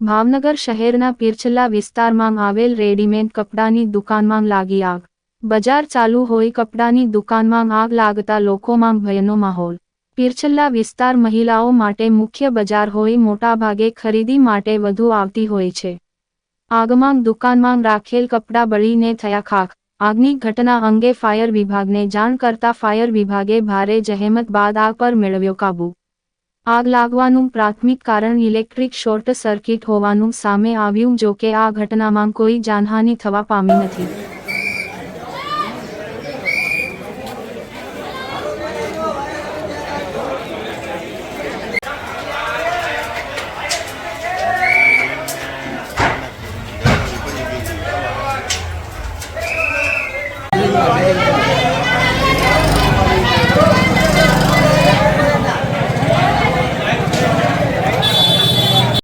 ભાવનગર શહેરના પીરછલ્લા વિસ્તારમાં આવેલ રેડીમેડ કપડાની દુકાનમાં લાગી આગ। બજાર ચાલુ હોય કપડાની દુકાનમાં આગ લાગતા લોકોમાં ભયનો માહોલ। પીરછલ્લા વિસ્તાર મહિલાઓ માટે મુખ્ય બજાર હોય મોટાભાગે ખરીદી માટે વધુ આવતી હોય છે। આગમાં દુકાનમાં રાખેલ કપડાં બળીને થયા ખાખ। આગની ઘટના અંગે ફાયર વિભાગને જાણ કરતા ફાયર વિભાગે ભારે જહેમત બાદ આગ પર મેળવ્યો કાબૂ। આગ લાગવાનું પ્રાથમિક કારણ ઇલેક્ટ્રિક શોર્ટ સર્કિટ હોવાનું સામે આવ્યું, જો કે આ ઘટનામાં કોઈ જાનહાનિ થવા પામી નથી।